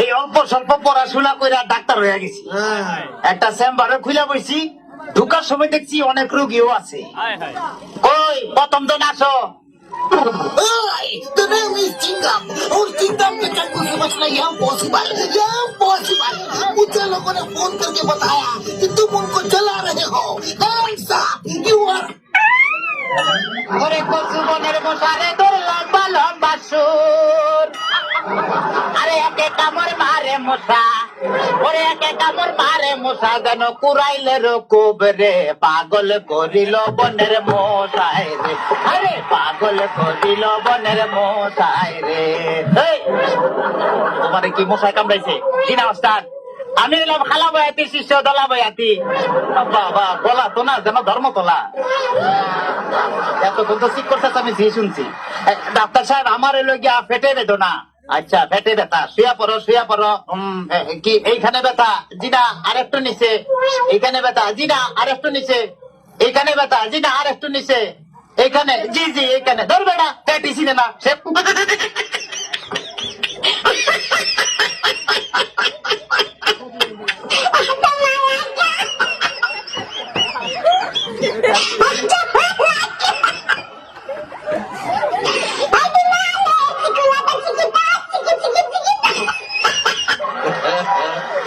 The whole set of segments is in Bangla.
এই অল্প স্বল্প পড়াশোনা করে ডাক্তার হয়ে গেছি। একটা চেম্বারে খুলে বইছি, ঢুকার সময় দেখছি অনেক রোগীও আছে। কই প্রথম জন আসো। The name is Chingam. और चिंगम के चक्कर से बचना यहाँ पॉसिबल मुझे लोगों ने फोन करके बताया कि तुम उनको जला रहे हो। Hands up, you are ওরে কচু বনের মশারে তোর লম্বা লম্বা সুর, আরে একে কামড় মারে মশা, ওরে একে কামড় মারে মশা, যেন কুড়াইলের কুবরে পাগল করিল বনের মশাই রে, আরে পাগল করিল বনের মশাই রে। এই, তোমারে কি মশাই কামড়াইছে? জিনা ওস্তাদ, আমি এলাম খালা বয়াতি, শিষ্য দলা বয়াতি। বাবা বলা তো না যেন ধর্মতলা। এতক্ষণ তো ঠিক করতেছে, আমি জি শুনছি। ডাক্তার সাহেব আমার এলো গিয়া পেটে বেদনা। আচ্ছা পেটে ব্যথা, শুয়া পড়ো শুয়া পড়ো। কি এইখানে ব্যথা? জি না আরেকটু নিচে। এইখানে ব্যথা? জি না আরেকটু নিচে। এইখানে ব্যথা? জি না আরেকটু নিচে। এইখানে? জি জি এইখানে। ধরবে না পেটি ছিনে না সে।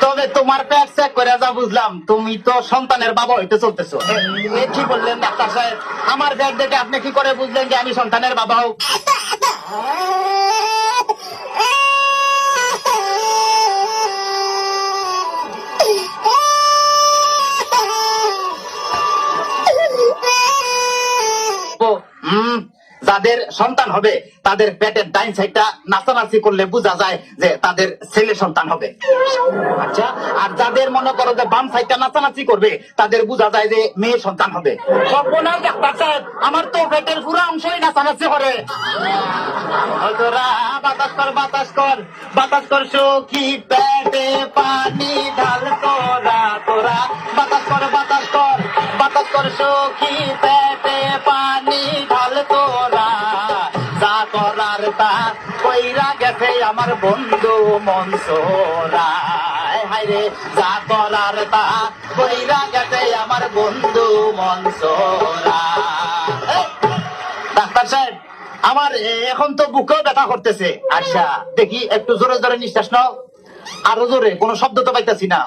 তবে তোমার পেট চেক করে যা বুঝলাম, তুমি তো সন্তানের বাবা হইতে চলতেছো। কি বললেন ডাক্তার সাহেব? আমার পেট দেখে আপনি কি করে বুঝলেন যে আমি সন্তানের বাবা হোক? যাদের সন্তান হবে তাদের পেটের ডাইন সাইডটা নাচানাচি করলে বোঝা যায় যে তাদের ছেলে সন্তান হবে। আচ্ছা, আর যাদের মনে করো যে বাম সাইডটা নাচানাচি করবে তাদের বোঝা যায় যে মেয়ে সন্তান হবে। সর্বনাশ ডাক্তার সাহেব, আমার তো পেটের পুরো অংশই নাচানাচি করে। তোরা বাতাস কর বাতাস কর বাতাস কর সখী, পেটে পানি ঢাল তোরা, তোরা বাতাস কর বাতাস কর বাতাস কর সখী, পেটে পানি ঢাল তোরা, যা করার তা কইরা গেছে আমার বন্ধু মনসুরা। হায়রে যা করার তা কইরা গেছে আমার বন্ধু মনসুরা। ডাক্তার সাহেব, আমার এখন তো বুকেও ব্যথা করতেছে। আচ্ছা দেখি একটু জোরে জোরে নিঃশ্বাস নাও। আরো জোরে, কোনো শব্দ তো পাইতেছি না।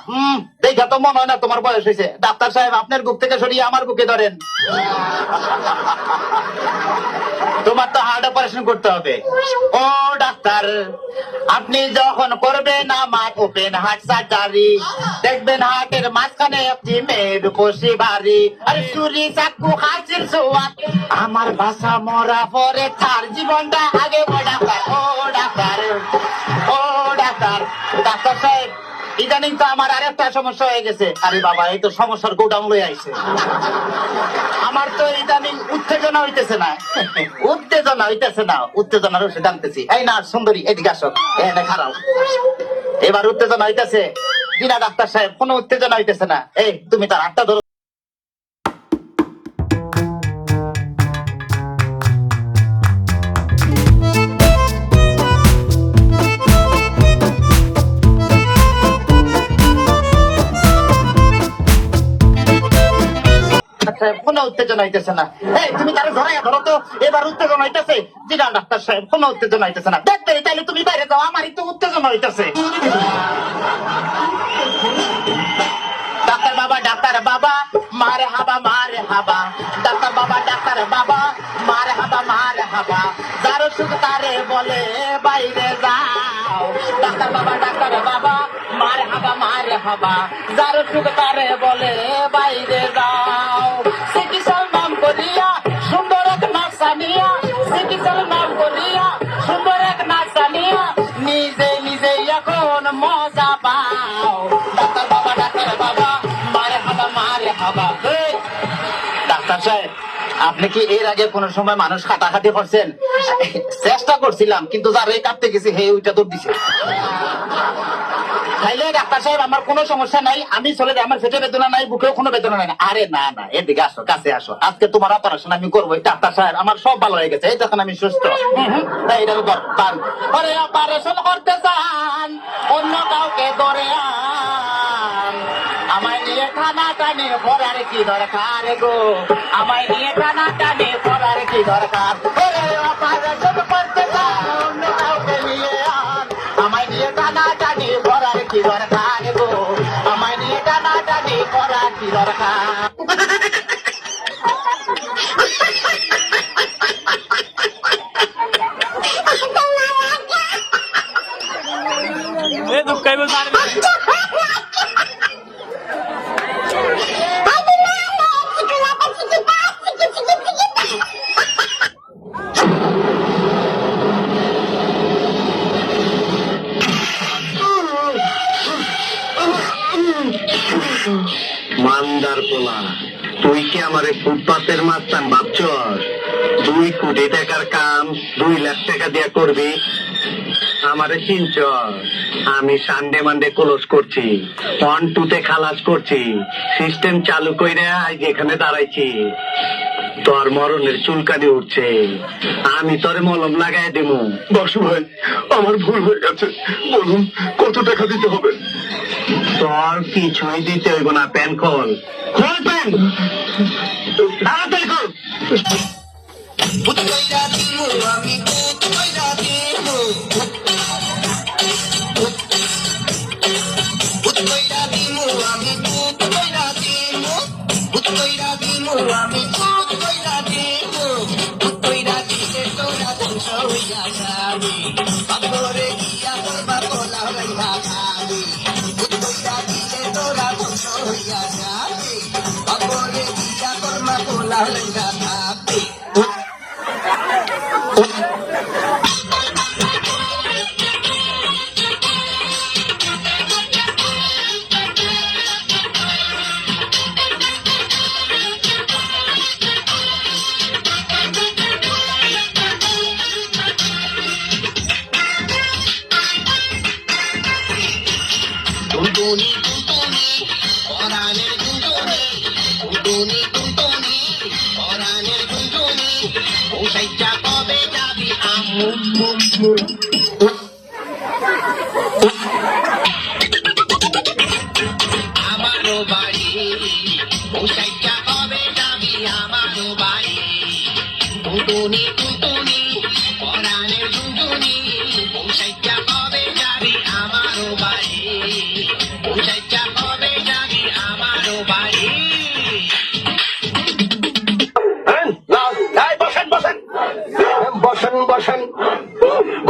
দেখা তো মনে হয় না তোমার বয়স হয়েছে। ডাক্তার সাহেব, আপনার বুক থেকে সরিয়ে আমার বুকে ধরেন। তোমার তো হার্ট অপারেশন করতে হবে। ও ডাক্তার, আপনি যখন করবেন আমার ওপেন হার্ট সার্জারি, দেখবেন হার্টের মাঝখানে একটি মেয়ের বসে ভারী, আরে চুরি চাকু হাসির সোয়াদ, আমার ভাষা মরা পরে তার জীবনটা আগে। ও ডাক্তার, ও ডাক্তার, ও ডাক্তার। ডাক্তার সাহেব, ইদানিং তো আমার আরেকটা সমস্যা হয়ে গেছে। আরে বাবা, এই তো সমস্যার গোডাউন লয়ে আইছে। আমার তো ইদানিং উত্তেজনা হইতেছে না, উত্তেজনা হইতেছে না, উত্তেজনার ওষুধ আনতেছি। এই না সুন্দরী, এদিকে আসো, এখানে খারাপ। এবার উত্তেজনা হইতেছে? কিনা ডাক্তার সাহেব, কোনো উত্তেজনা হইতেছে না। এই তুমি তার হাতটা ধরো। কোনো উত্তেজনা হইতেছে না। এই তুমি তারা ধরাইয়া ধরো তো, এবার উত্তেজনা হইতেছে? জি না ডাক্তার সাহেব, কোনো উত্তেজনা হইতেছে না। দেখতে তাইলে তুমি বাইরে যাও, আমারই তো উত্তেজনা হইতেছে। ডাক্তার বাবা, ডাক্তার বাবা, মারে হাবা মারে হাবা, ডাক্তার বাবা, ডাক্তার বাবা, মারে হাবা মারে হাবা, যার সুখ তারে বলে বাইরে যাও। ডাক্তার বাবা, ডাক্তার বাবা, মারে হাবা মারে হাবা, যার সুখ তারে বলে বাইরে যাও। চিকিৎসার নাম করিয়া সুন্দর এক নাচানিয়া, চিকিৎসার নাম করিয়া সুন্দর এক নাচানিয়া, নিজে নিজে এখন মজা পাও। ডাক্তার বাবা, ডাক্তার বাবা, মারে হাবা মারে হাবা। ডাক্তার সাহেব, আপনি কি এর আগে কোন সময় মানুষ খাটাখাটি করছেন? চেষ্টা করছিলাম, কিন্তু যার এই কাটতে গেছি হে ওইটা দৌড় দিছে। তাইলে ডাক্তার সাহেব আমার কোনো সমস্যা নাই, আমি চলে যাই, আমার পেটে বেদনা নাই, বুকেও কোনো বেদনা নাই। আরে না না, এদিকে আসো, কাছে আসো, আজকে তোমার অপারেশন আমি করবো। ডাক্তার সাহেব আমার সব ভালো হয়ে গেছে, এই দেখেন আমি সুস্থ। তাই এটার উপর পান পরে অপারেশন করতে চান, অন্য কাউকে ধরে আন। আমায় নিয়ে টানা টানে করার কি দরকার গো, আমায় নিয়ে টানা টানে করার কি দরকার। ওরে অপারেশন করতে চান, অন্য কাউকে নিয়ে আন। আমায় নিয়ে টানা টানি করার কি দরকার গো, আমায় নিয়ে টানা টানি করার কি দরকার। মান্দার পোলা, তুই কি আমারে ফুটপাতের মাস্তান ভাবছস? 2 কোটি টাকার কাম 2 লাখ টাকা দিয়া করবি? আমারে চিনছস? আমি সানডে মানডে ক্লোজ করছি, 1-2 খালাস করছি, সিস্টেম চালু কইরা আজ এখানে দাঁড়াইছি। তোর মরণের চুলকানি উঠছে, আমি তোরে মলম লাগাই দেবো। বাসু ভাই, আমার ভুল হয়ে গেছে, বলুন কত টাকা দিতে হবে? তোর কিছুই দিতে হইব না, প্যান খোল, খোল প্যান, তাড়াতাড়ি খোল। আমারও বাড়ি ওসাইটা কবে যাবি, আমারও বাড়ি টুটুনি টুটুনি পরাণের টুটুনি, ওসাইটা কবে যাবি আমারও বাড়ি, ওসাইটা কবে যাবি আমারও বাড়ি। বসেন বসেন বসেন বসেন,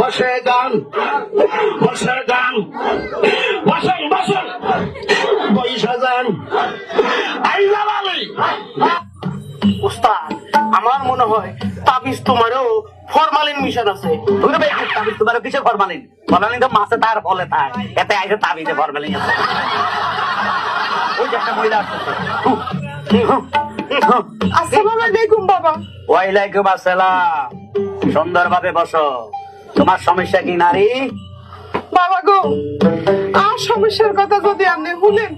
বসে গান, বসে গান, বসেন বসেন, বৈশা যান। উস্তাদ, আমার মনে হয় তাবিজ তোমারও ফরমালিন মিশন আছে। তুই ভাই তাবিজ তোমারও কিসের ফরমালিন? ফরমালিন তো মাছে তার ফলে থাকে, এতে আইসে তাবিজে ফরমালিন আছে। ওই যে একটা মহিলা আসছে। আসসালামু আলাইকুম বাবা। ওয়ালাইকুম আসসালাম। সুন্দরভাবে বসো। তোমার সমস্যা কি নারী? বাবা গো, আর সমস্যার কথা যদি আপনি শুনেন,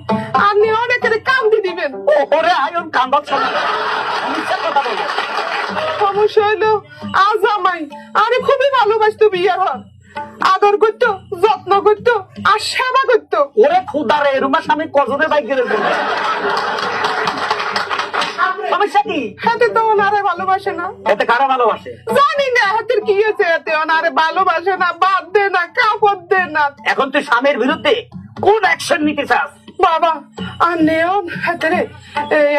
আপনি অনেকের কান্দি দিবেন। ওরে আয়ন কান্দার সমস্যা কথা বলো। সমস্যা হইলো আজ আমাই আরে খুবই ভালোবাসতো, বিয়ার হন আদর করতো, যত্ন করতো আর সেবা করতো। ওরে খুদারে, এরুমার স্বামী কজনে বাইক গেলে সমস্যা কি? হাতে তো ওনারে ভালোবাসে না। এতে কারা ভালোবাসে? জানি না হাতের কি হয়েছে, এতে ওনারে ভালোবাসে না, বাদ দে না, কাপড় দে না। এখন তুই স্বামীর বিরুদ্ধে কোন অ্যাকশন নিতে চাস? বাবা আর নেওন হাতে রে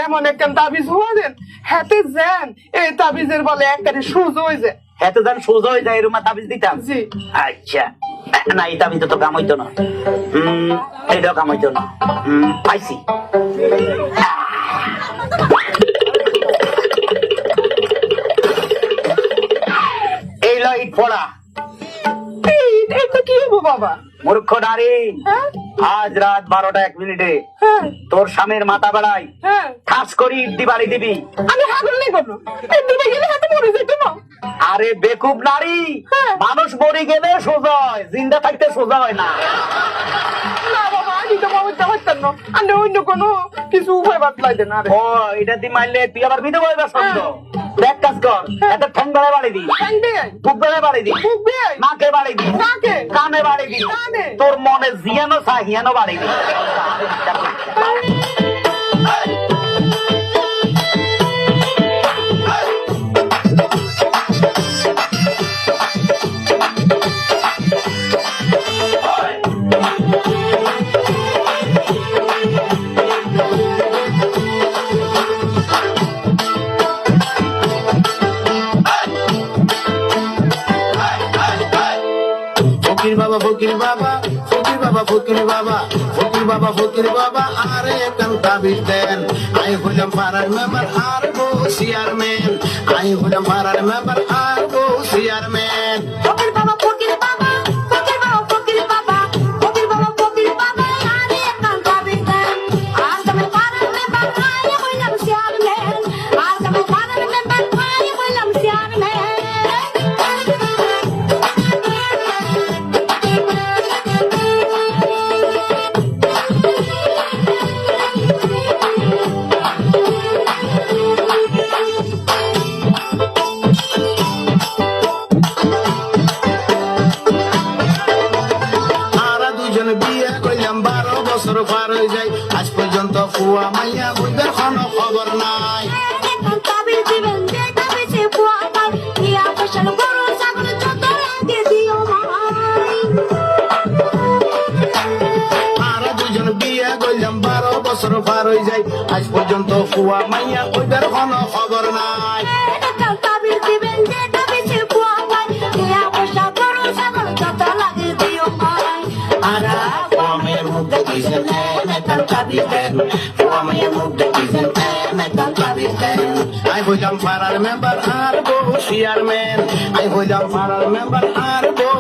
এমন একটা তাবিজ হওয়া দেন, হাতে যান এই তাবিজের বলে একবারে সুজ হয়ে যায়। এত যেন সোজা হয়ে যায় এরুমা তাবিজ দিতাম। জি। আচ্ছা, না এই তাবিজ তো কাম হইতো না। এইটাও কাম হইতো না। পাইছি। এই লাইট পড়া। এটা কি হবো বাবা? মূর্খ নারী, হ্যাঁ আজ রাত 12টা 1 মিনিটে হ্যাঁ তোর স্বামীর মাথা বেড়াই হ্যাঁ, ঠাস করি ইড্ডি বাড়ি দিবি। আমি হাগল নেই কোনো, এই দিকে গেলে হাতে মরে যেত না। আরে বেকুব নারী, হ্যাঁ। মানুষ মরে গেলে সোজা হয়, জিন্দা থাকতে সোজা হয় না। না বাবা, আমি তো বুঝতে পারতাম না। আর অন্য কোনো কিছু উপায় বাতলাই দেন আরে। ও এটা দিয়ে মারলে তুই আবার বিধবা হইবা শব্দ। হ্যাঁ। দেখ কাজ কর, একটা ঠ্যাং বেড়ে বাড়ি দি, ঠ্যাং দিয়ে বুক বেড়ে বাড়ি দি, বুক দিয়ে নাকে বাড়ি দি, নাকে কানে বাড়ি দি, কানে। তোর মনে জিয়ানো সাহিয়ানো বাড়ি দি। ফকির বাবা ফকির বাবা ফকির বাবা ফকির বাবা ফকির বাবা ফকির বাবা আরে কান্তা বিদেন আই হইলাম পাড়ার মেম্বার আর বউ চেয়ারম্যান আই হইলাম পাড়ার মেম্বার আর বউ চেয়ারম্যান ফকির বাবা ফকির বাবা ফকির বাবা ফকির বাবা ফকির বাবা ফকির বাবা আরে কান্তা বিদেন আর তুমি পাড়ার মেম্বার আয় হইলাম চেয়ারম্যান আর তুমি পাড়ার মেম্বার আয় হইলাম চেয়ারম্যান আরা দুজন বিয়ে করলাম 12 বছর পার হয়ে যায় আজ পর্যন্ত ফুয়া মাইয়া বুঝবার কোনো খবর নাই কান্তা বিদিবেন যেটা বেশি বুয়া পাই ইয়া ফসল গরু ছাগল যত লাগে দিও মাই আরা দুজন বিয়ে করলাম 12 বছর পার হয়ে যায় আজ পর্যন্ত ফুয়া মাইয়া বুঝবার কোনো খবর নাই কান্তা বিদিবেন যেটা বেশি বুয়া পাই ইয়া ফসল গরু ছাগল যত লাগে দিও মাই আরা ফুয়া মাইয়ের মুখ দেখিছেন কান্তা দিতেন ফুয়া মাইয়ের মুখ দেখিছেন কান্তা দিতেন আই হইলাম পাড়ার মেম্বার আর বউ চেয়ারম্যান আই হইলাম পাড়ার মেম্বার আর বউ